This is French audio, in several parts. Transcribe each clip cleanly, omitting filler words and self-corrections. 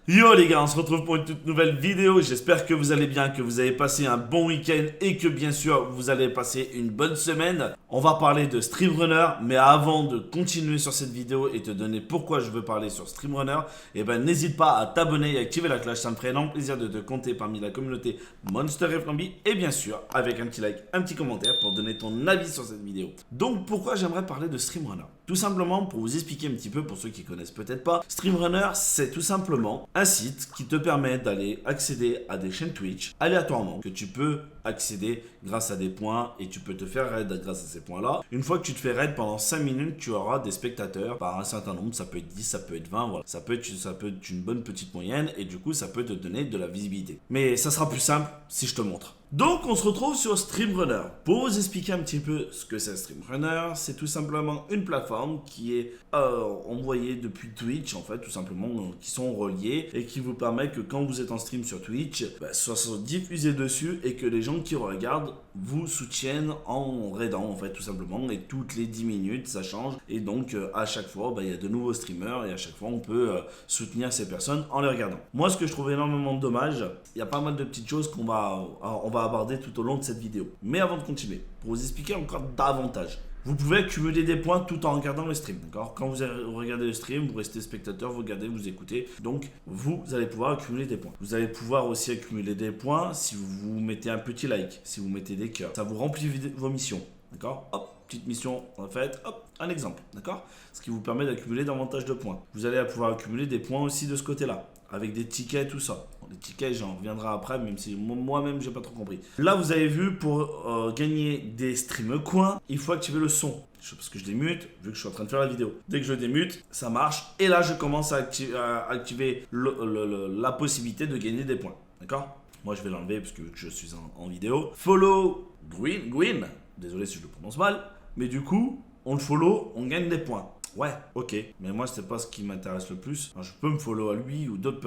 Yo les gars, on se retrouve pour une toute nouvelle vidéo. J'espère que vous allez bien, que vous avez passé un bon week-end et que bien sûr vous allez passer une bonne semaine. On va parler de Streamrunner, mais avant de continuer sur cette vidéo et te donner pourquoi je veux parler sur Streamrunner, n'hésite pas à t'abonner et activer la cloche, ça me ferait énorme plaisir de te compter parmi la communauté Monster et Flamby et bien sûr avec un petit like, un petit commentaire pour donner ton avis sur cette vidéo. Donc pourquoi j'aimerais parler de Streamrunner? Tout simplement pour vous expliquer un petit peu pour ceux qui connaissent peut-être pas, Streamrunner c'est tout simplement un site qui te permet d'aller accéder à des chaînes Twitch aléatoirement, que tu peux accéder grâce à des points et tu peux te faire raid grâce à ces points-là. Une fois que tu te fais raid pendant 5 minutes, tu auras des spectateurs par un certain nombre, ça peut être 10, ça peut être 20, voilà. Ça peut être une bonne petite moyenne et du coup ça peut te donner de la visibilité. Mais ça sera plus simple si je te montre. Donc on se retrouve sur Streamrunner. Pour vous expliquer un petit peu ce que c'est Streamrunner, c'est tout simplement une plateforme qui est envoyée depuis Twitch en fait, tout simplement, qui sont reliés et qui vous permet que quand vous êtes en stream sur Twitch, ça soit diffusé dessus et que les gens qui regardent vous soutiennent en raidant en fait tout simplement, et toutes les 10 minutes ça change et donc à chaque fois il y a de nouveaux streamers et à chaque fois on peut soutenir ces personnes en les regardant. Moi ce que je trouve énormément dommage, il y a pas mal de petites choses qu'on va aborder tout au long de cette vidéo. Mais avant de continuer, pour vous expliquer encore davantage, vous pouvez accumuler des points tout en regardant le stream, d'accord? Quand vous regardez le stream, vous restez spectateur, vous regardez, vous écoutez, donc vous allez pouvoir accumuler des points. Vous allez pouvoir aussi accumuler des points si vous mettez un petit like, si vous mettez des cœurs. Ça vous remplit vos missions, d'accord? Hop, petite mission en fait, hop, un exemple, d'accord? Ce qui vous permet d'accumuler davantage de points. Vous allez pouvoir accumuler des points aussi de ce côté-là, avec des tickets, tout ça. Les tickets, j'en reviendrai après, même si moi-même, j'ai pas trop compris. Là, vous avez vu, pour gagner des stream coins, il faut activer le son. Parce que je démute, vu que je suis en train de faire la vidéo. Dès que je démute, ça marche. Et là, je commence à activer la possibilité de gagner des points. D'accord? Moi, je vais l'enlever parce que je suis en vidéo. Follow Gwyn. Désolé si je le prononce mal. Mais du coup, on le follow, on gagne des points. Ouais, ok, mais moi c'est pas ce qui m'intéresse le plus. Alors, je peux me follow à lui ou d'autres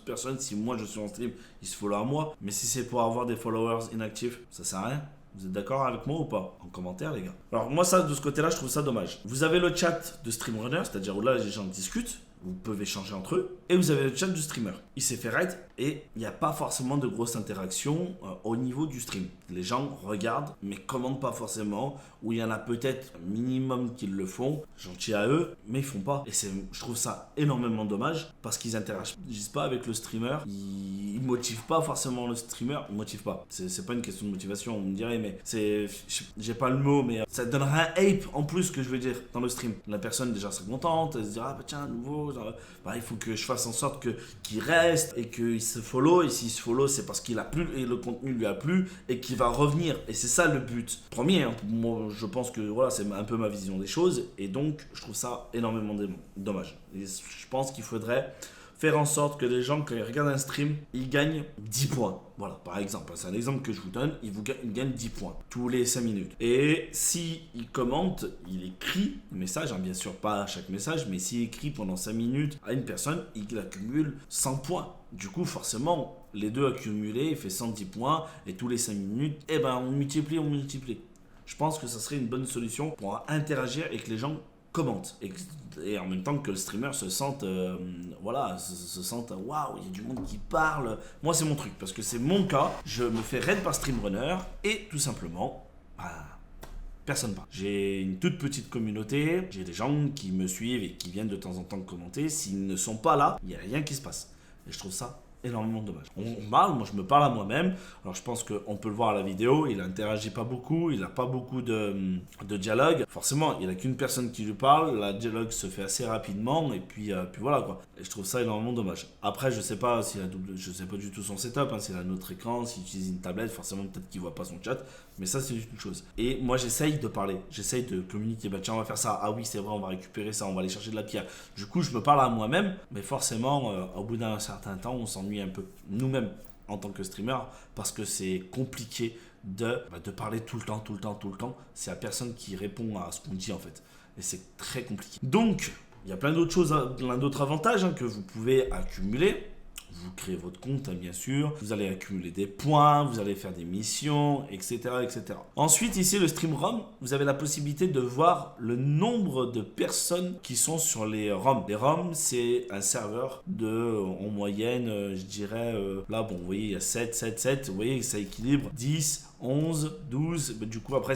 personnes si moi je suis en stream, ils se follow à moi. Mais si c'est pour avoir des followers inactifs, ça sert à rien. Vous êtes d'accord avec moi ou pas? En commentaire les gars. Alors moi ça, de ce côté là, je trouve ça dommage. Vous avez le chat de Streamrunner, c'est-à-dire où là les gens discutent. Vous pouvez échanger entre eux. Et vous avez le chat du streamer. Il s'est fait raid et il n'y a pas forcément de grosse interaction au niveau du stream. Les gens regardent mais commentent pas forcément. Ou il y en a peut-être un minimum qui le font. Gentil à eux, mais ils font pas. Et je trouve ça énormément dommage parce qu'ils interagissent pas avec le streamer. Ils motivent pas forcément le streamer. Ils motivent pas. C'est pas une question de motivation, on me dirait, mais j'ai pas le mot, mais ça donnera un hype en plus que je veux dire dans le stream. La personne déjà serait contente, elle se dira, ah bah tiens, nouveau. Il faut que je fasse en sorte qu'il reste et qu'il se follow. Et s'il se follow, c'est parce qu'il a plu et le contenu lui a plu et qu'il va revenir. Et c'est ça le but premier. Hein. Moi, je pense que voilà, c'est un peu ma vision des choses. Et donc, je trouve ça énormément dommage. Et je pense qu'il faudrait faire en sorte que les gens, quand ils regardent un stream, ils gagnent 10 points. Voilà, par exemple. C'est un exemple que je vous donne. Ils gagnent 10 points tous les 5 minutes. Et s'il commente, il écrit un message, hein, bien sûr pas à chaque message, mais s'il écrit pendant 5 minutes à une personne, il accumule 100 points. Du coup, forcément, les deux accumulés, il fait 110 points. Et tous les 5 minutes, on multiplie. Je pense que ça serait une bonne solution pour interagir et que les gens commentent. Et en même temps que le streamer se sente, se sente, waouh, il y a du monde qui parle. Moi, c'est mon truc, parce que c'est mon cas. Je me fais raid par Streamrunner et tout simplement, personne parle. J'ai une toute petite communauté, j'ai des gens qui me suivent et qui viennent de temps en temps commenter. S'ils ne sont pas là, il n'y a rien qui se passe. Et je trouve ça énormément dommage. On parle, moi je me parle à moi-même. Alors je pense qu'on peut le voir à la vidéo, il interagit pas beaucoup, il n'a pas beaucoup de dialogue. Forcément, il n'a qu'une personne qui lui parle, le dialogue se fait assez rapidement et puis voilà quoi. Et je trouve ça énormément dommage. Après, je sais pas je sais pas du tout son setup, hein, s'il a un autre écran, s'il utilise une tablette, forcément peut-être qu'il voit pas son chat, mais ça c'est une chose. Et moi j'essaye de parler, j'essaye de communiquer, tiens on va faire ça, ah oui c'est vrai on va récupérer ça, on va aller chercher de la pierre. Du coup je me parle à moi-même, mais forcément au bout d'un certain temps on s'ennuie un peu nous-mêmes en tant que streamer parce que c'est compliqué de parler tout le temps. C'est la personne qui répond à ce qu'on dit en fait. Et c'est très compliqué. Donc, il y a plein d'autres choses, plein d'autres avantages que vous pouvez accumuler. Vous créez votre compte, hein, bien sûr. Vous allez accumuler des points, vous allez faire des missions, etc., etc. Ensuite, ici, le Stream ROM, vous avez la possibilité de voir le nombre de personnes qui sont sur les ROM. Les ROM, c'est un serveur en moyenne, je dirais, là, bon, vous voyez, il y a 7, 7, 7. Vous voyez, ça équilibre 10, 11, 12. Du coup, après,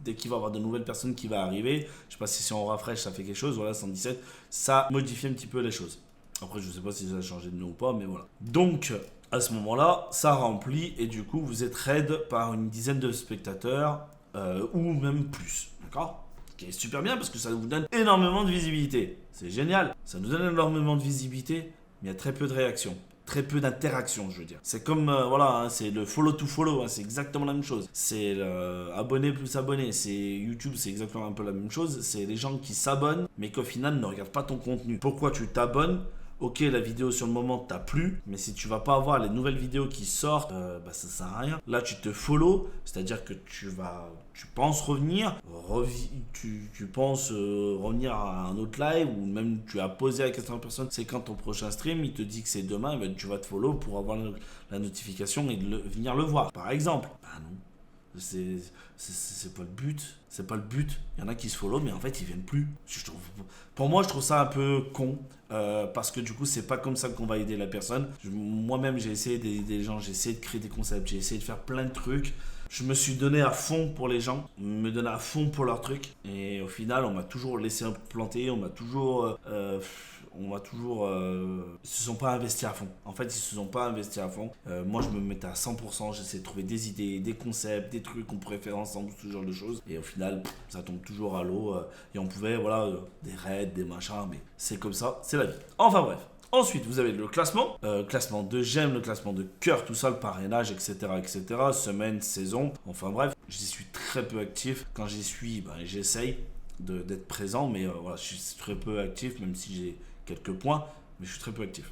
dès qu'il va y avoir de nouvelles personnes qui vont arriver, je sais pas si on rafraîchit, ça fait quelque chose. Voilà, 117. Ça modifie un petit peu les choses. Après, je ne sais pas si ça a changé de nom ou pas, mais voilà. Donc, à ce moment-là, ça remplit et du coup, vous êtes raid par une dizaine de spectateurs ou même plus. D'accord ? Ce qui est super bien parce que ça vous donne énormément de visibilité. C'est génial. Ça nous donne énormément de visibilité, mais il y a très peu de réactions. Très peu d'interactions, je veux dire. C'est comme, voilà, hein, c'est le follow to follow, hein, c'est exactement la même chose. C'est abonné plus abonné. C'est YouTube, c'est exactement un peu la même chose. C'est les gens qui s'abonnent, mais qu'au final ne regardent pas ton contenu. Pourquoi tu t'abonnes ? Ok, la vidéo sur le moment t'a plu, mais si tu vas pas avoir les nouvelles vidéos qui sortent, ça sert à rien. Là, tu te follow, c'est-à-dire que tu penses revenir, tu penses revenir à un autre live, ou même tu as posé la question à la personne, c'est quand ton prochain stream, il te dit que c'est demain, ben, tu vas te follow pour avoir la notification et venir le voir, par exemple. Bah non. C'est pas le but. C'est pas le but. Il y en a qui se follow, mais en fait, ils viennent plus. Pour moi, je trouve ça un peu con. Parce que du coup, c'est pas comme ça qu'on va aider la personne. Moi-même, j'ai essayé d'aider les gens. J'ai essayé de créer des concepts. J'ai essayé de faire plein de trucs. Je me suis donné à fond pour les gens. Me donner à fond pour leurs trucs. Et au final, on m'a toujours laissé planter. On m'a toujours... ils se sont pas investis à fond. En fait, ils se sont pas investis à fond. Moi, je me mettais à 100%. J'essaie de trouver des idées, des concepts, des trucs qu'on pourrait faire ensemble, ce genre de choses. Et au final, ça tombe toujours à l'eau. Et on pouvait, voilà, des raids, des machins. Mais c'est comme ça, c'est la vie. Enfin bref. Ensuite, vous avez le classement. Classement de j'aime, le classement de cœur, tout ça, le parrainage, etc., etc. Semaine, saison. Enfin bref, j'y suis très peu actif. Quand j'y suis, j'essaye d'être présent. Mais voilà, je suis très peu actif, même si j'ai quelques points, mais je suis très peu actif.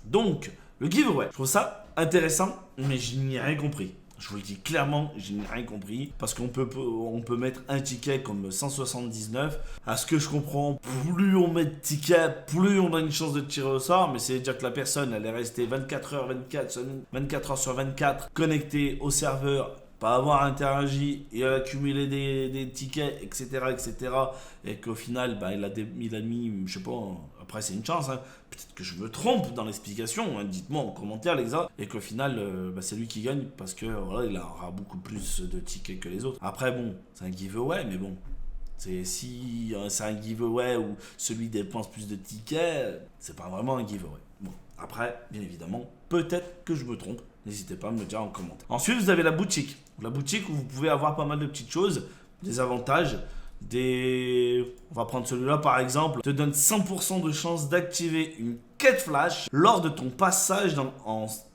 Donc, le giveaway, je trouve ça intéressant, mais je n'y ai rien compris. Je vous le dis clairement, je n'ai rien compris. Parce qu'on peut mettre un ticket comme 179. À ce que je comprends, plus on met de tickets, plus on a une chance de tirer au sort. Mais c'est-à-dire que la personne, elle est restée 24 heures sur 24 connectée au serveur, pas avoir interagi et accumuler des tickets, etc., etc. Et qu'au final, il a mis, je sais pas, après c'est une chance, hein. Peut-être que je me trompe dans l'explication, hein. Dites-moi en commentaire les gars, et qu'au final, c'est lui qui gagne parce que voilà, il aura beaucoup plus de tickets que les autres. Après bon, c'est un giveaway, mais bon, si c'est un giveaway où celui dépense plus de tickets, c'est pas vraiment un giveaway. Bon, après, bien évidemment, peut-être que je me trompe. N'hésitez pas à me le dire en commentaire. Ensuite, vous avez la boutique. La boutique où vous pouvez avoir pas mal de petites choses, des avantages, on va prendre celui-là par exemple, te donne 100% de chance d'activer une quête flash lors de ton passage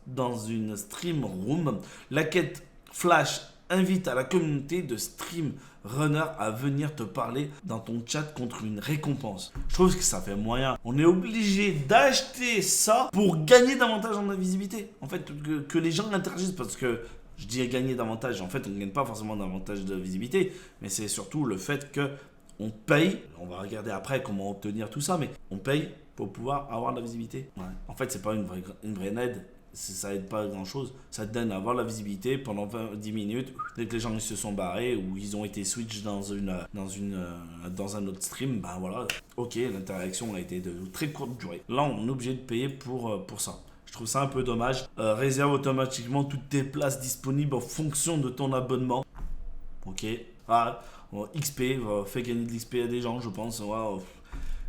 dans une stream room. La quête flash invite à la communauté de stream runner à venir te parler dans ton chat contre une récompense. Je trouve que ça fait moyen. On est obligé d'acheter ça pour gagner davantage en invisibilité. En fait, que les gens interagissent parce que je dis gagner davantage. En fait, on ne gagne pas forcément davantage de visibilité, mais c'est surtout le fait que on paye. On va regarder après comment obtenir tout ça, mais on paye pour pouvoir avoir de la visibilité. Ouais. En fait, c'est pas une vraie aide. Ça aide pas à grand chose. Ça te donne à avoir la visibilité pendant 10 minutes. Dès que les gens ils se sont barrés ou ils ont été switch dans un autre stream, voilà. Ok, l'interaction a été de très courte durée. Là, on est obligé de payer pour ça. Je trouve ça un peu dommage. Réserve automatiquement toutes tes places disponibles en fonction de ton abonnement. Ok. XP, fait gagner de l'XP à des gens, je pense.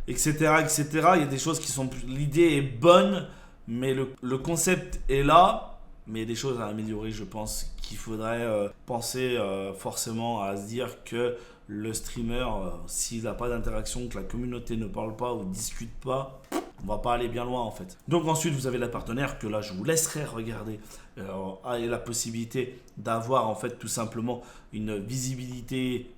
Etc., etc. Il y a des choses qui sont... L'idée est bonne. Mais le concept est là, mais il y a des choses à améliorer, je pense qu'il faudrait penser forcément à se dire que le streamer, s'il n'a pas d'interaction, que la communauté ne parle pas ou discute pas, on va pas aller bien loin en fait. Donc ensuite vous avez la partenaire que là je vous laisserai regarder et la possibilité d'avoir en fait tout simplement une visibilité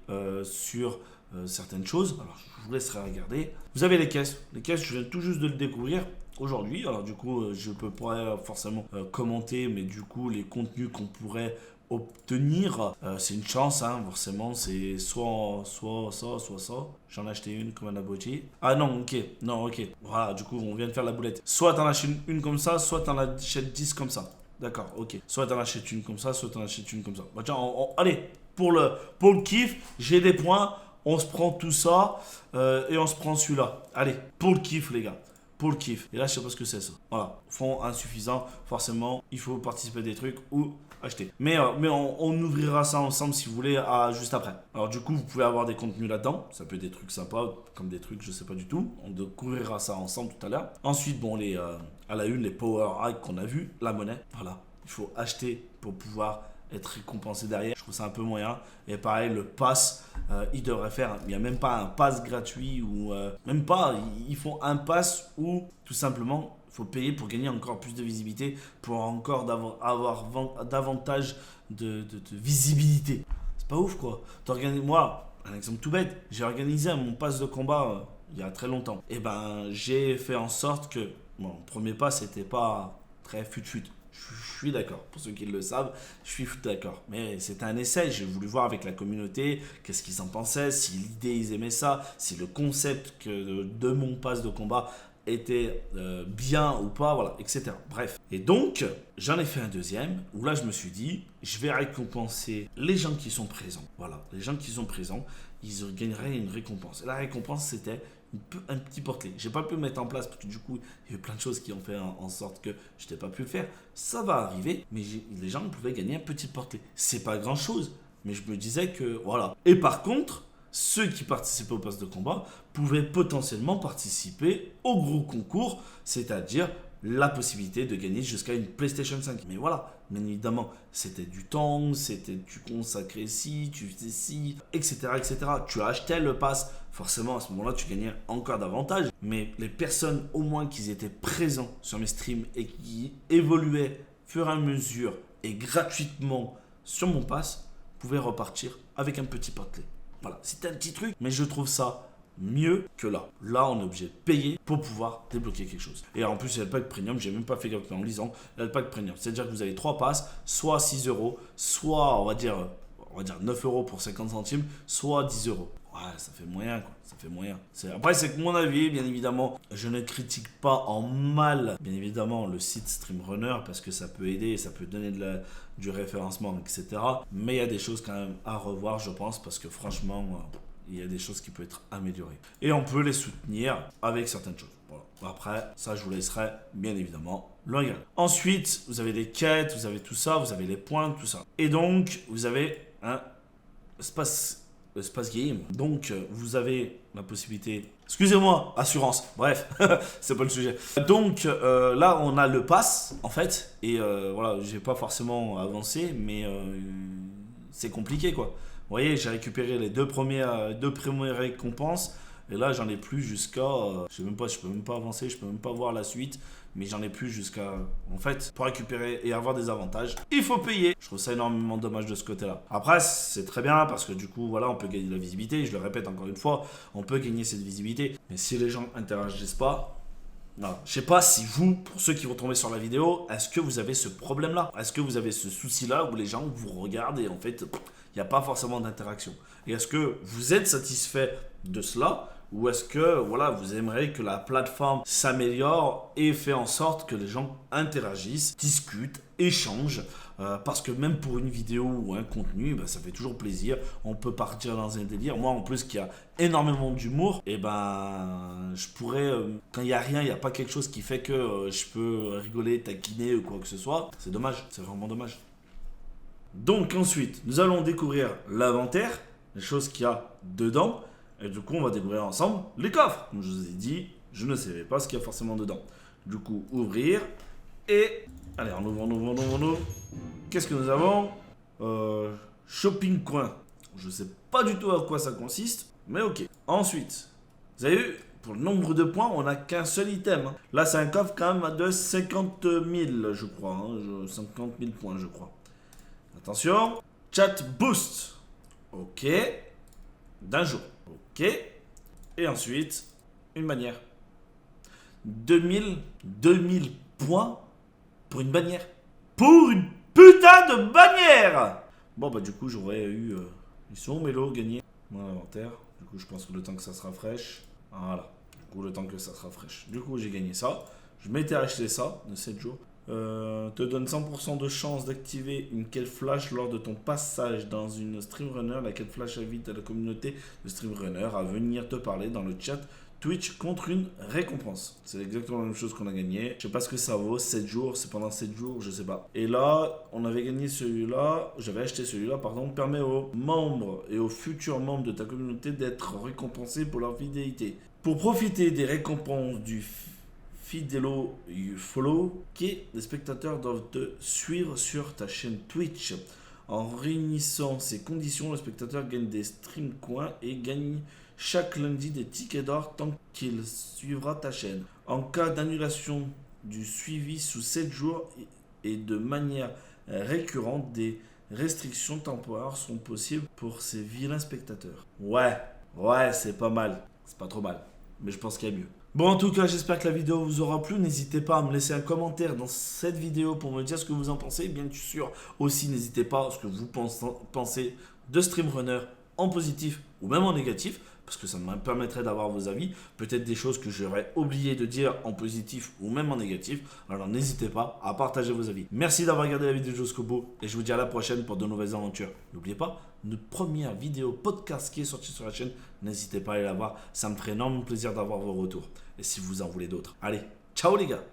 sur certaines choses. Alors je vous laisserai regarder. Vous avez les caisses, je viens tout juste de le découvrir aujourd'hui. Alors du coup je peux pas forcément commenter, mais du coup les contenus qu'on pourrait obtenir. C'est une chance, hein, forcément. C'est soit ça. J'en ai acheté une comme un abruti. Ah non, ok. Non, ok. Voilà, du coup, on vient de faire la boulette. Soit t'en achètes une comme ça, soit t'en achètes 10 comme ça. D'accord, ok. Soit t'en achètes une comme ça, soit t'en achètes une comme ça. Bah tiens, allez, pour le kiff, j'ai des points. On se prend tout ça et on se prend celui-là. Allez, pour le kiff, les gars. Pour le kiff. Et là, je sais pas ce que c'est ça. Voilà. Fonds insuffisant. Forcément, il faut participer à des trucs ou acheter. Mais on ouvrira ça ensemble si vous voulez juste après. Alors, du coup, vous pouvez avoir des contenus là-dedans. Ça peut être des trucs sympas, comme des trucs, je sais pas du tout. On découvrira ça ensemble tout à l'heure. Ensuite, bon, à la une, les power hacks qu'on a vu, la monnaie. Voilà. Il faut acheter pour pouvoir être récompensé derrière. Je trouve ça un peu moyen. Et pareil, le pass, il devrait faire. Il n'y a même pas un pass gratuit ou même pas. Ils font un pass où tout simplement il faut payer pour gagner encore plus de visibilité, pour encore avoir davantage de visibilité. C'est pas ouf quoi. Moi, un exemple tout bête, j'ai organisé mon pass de combat il y a très longtemps. Et ben j'ai fait en sorte que mon premier pass n'était pas très fut-fut. Je suis d'accord, pour ceux qui le savent, je suis d'accord. Mais c'était un essai, j'ai voulu voir avec la communauté, qu'est-ce qu'ils en pensaient, si l'idée ils aimaient ça, si le concept de mon pass de combat était bien ou pas, voilà, etc. Bref. Et donc, j'en ai fait un deuxième, où là je me suis dit, je vais récompenser les gens qui sont présents. Voilà, les gens qui sont présents, ils gagneraient une récompense. Et la récompense, c'était un petit porte-clés. J'ai pas pu le mettre en place parce que du coup, il y a eu plein de choses qui ont fait en sorte que je n'ai pas pu le faire. Ça va arriver, mais les gens pouvaient gagner un petit porte-clés. C'est pas grand-chose, mais je me disais que voilà. Et par contre, ceux qui participaient au pass de combat pouvaient potentiellement participer au gros concours, c'est-à-dire la possibilité de gagner jusqu'à une PlayStation 5. Mais voilà, bien évidemment, c'était du temps, tu consacrais ci, tu faisais ci, etc., etc. Tu achetais le pass, forcément à ce moment-là, tu gagnais encore davantage. Mais les personnes, au moins qui étaient présents sur mes streams et qui évoluaient au fur et à mesure et gratuitement sur mon pass, pouvaient repartir avec un petit porte-clés. Voilà, c'était un petit truc, mais je trouve ça mieux que là. Là, on est obligé de payer pour pouvoir débloquer quelque chose. Et en plus, il y a le pack premium, j'ai même pas fait gaffe en lisant. Il y a le pack premium, c'est-à-dire que vous avez 3 passes, soit 6 euros, soit on va dire 9 euros pour 50 centimes, soit 10 euros. Ouais, ça fait moyen quoi, ça fait moyen. Après, c'est que mon avis, bien évidemment, je ne critique pas en mal, bien évidemment, le site Streamrunner parce que ça peut aider, ça peut donner du référencement, etc. Mais il y a des choses quand même à revoir, je pense, parce que franchement, il y a des choses qui peuvent être améliorées. Et on peut les soutenir avec certaines choses. Voilà. Après, ça, je vous laisserai, bien évidemment, le regarder. Ensuite, vous avez des quêtes, vous avez tout ça, vous avez les points, tout ça. Et donc, vous avez un espace game. Donc, vous avez la possibilité... Excusez-moi, assurance. Bref, c'est pas le sujet. Donc, là, on a le pass, en fait. Et voilà, j'ai pas forcément avancé, mais c'est compliqué, quoi. Vous voyez, j'ai récupéré les deux premières récompenses. Et là, j'en ai plus jusqu'à... je peux même pas avancer, je peux même pas voir la suite. Mais j'en ai plus jusqu'à... En fait, pour récupérer et avoir des avantages, il faut payer. Je trouve ça énormément dommage de ce côté-là. Après, c'est très bien parce que du coup, voilà, on peut gagner de la visibilité. Je le répète encore une fois, on peut gagner cette visibilité. Mais si les gens interagissent pas... Non. Je sais pas si vous, pour ceux qui vont tomber sur la vidéo, est-ce que vous avez ce problème-là? Est-ce que vous avez ce souci-là où les gens vous regardent et en fait, il n'y a pas forcément d'interaction? Et est-ce que vous êtes satisfait de cela? Ou est-ce que voilà, vous aimeriez que la plateforme s'améliore et fait en sorte que les gens interagissent, discutent, échangent parce que même pour une vidéo ou un contenu, ça fait toujours plaisir. On peut partir dans un délire. Moi, en plus, qui a énormément d'humour, et je pourrais, quand il n'y a rien, il n'y a pas quelque chose qui fait que je peux rigoler, taquiner ou quoi que ce soit. C'est dommage, c'est vraiment dommage. Donc ensuite, nous allons découvrir l'inventaire, les choses qu'il y a dedans. Et du coup, on va découvrir ensemble les coffres. Comme je vous ai dit, je ne savais pas ce qu'il y a forcément dedans. Du coup, ouvrir. Et... Allez, on ouvre. Qu'est-ce que nous avons Shopping coin. Je ne sais pas du tout à quoi ça consiste. Mais ok. Ensuite, vous avez vu, pour le nombre de points, on n'a qu'un seul item. Hein. Là, c'est un coffre quand même de 50 000, je crois. Hein. 50 000 points, je crois. Attention. Chat boost. Ok. D'un jour. Ok. Et ensuite, une bannière. 2000 points pour une bannière. Pour une putain de bannière. Bon bah du coup j'aurais eu... Ils sont Mélo gagné mon inventaire. Du coup je pense que le temps que ça se rafraîche. Voilà. Du coup le temps que ça se rafraîche. Du coup j'ai gagné ça. Je m'étais acheté ça de 7 jours. Te donne 100% de chance d'activer une quête flash lors de ton passage dans une streamrunner. La quête flash invite à la communauté de streamrunner à venir te parler dans le chat Twitch contre une récompense. C'est exactement la même chose qu'on a gagné. Je sais pas ce que ça vaut, 7 jours, c'est pendant 7 jours, je sais pas. Et là, on avait gagné celui-là, j'avais acheté celui-là, pardon, permet aux membres et aux futurs membres de ta communauté d'être récompensés pour leur fidélité. Pour profiter des récompenses du Fidelo Follow, les spectateurs doivent te suivre sur ta chaîne Twitch. En réunissant ces conditions, le spectateur gagne des stream coins et gagne chaque lundi des tickets d'or tant qu'il suivra ta chaîne. En cas d'annulation du suivi sous 7 jours et de manière récurrente, des restrictions temporaires sont possibles pour ces vilains spectateurs. Ouais, c'est pas mal. C'est pas trop mal. Mais je pense qu'il y a mieux. Bon, en tout cas, j'espère que la vidéo vous aura plu. N'hésitez pas à me laisser un commentaire dans cette vidéo pour me dire ce que vous en pensez. Bien sûr, aussi, n'hésitez pas à ce que vous pensez de Streamrunner en positif ou même en négatif, parce que ça me permettrait d'avoir vos avis. Peut-être des choses que j'aurais oublié de dire en positif ou même en négatif. Alors, n'hésitez pas à partager vos avis. Merci d'avoir regardé la vidéo jusqu'au bout et je vous dis à la prochaine pour de nouvelles aventures. N'oubliez pas, notre première vidéo podcast qui est sortie sur la chaîne, n'hésitez pas à aller la voir. Ça me ferait énormément plaisir d'avoir vos retours. Et si vous en voulez d'autres. Allez, ciao les gars!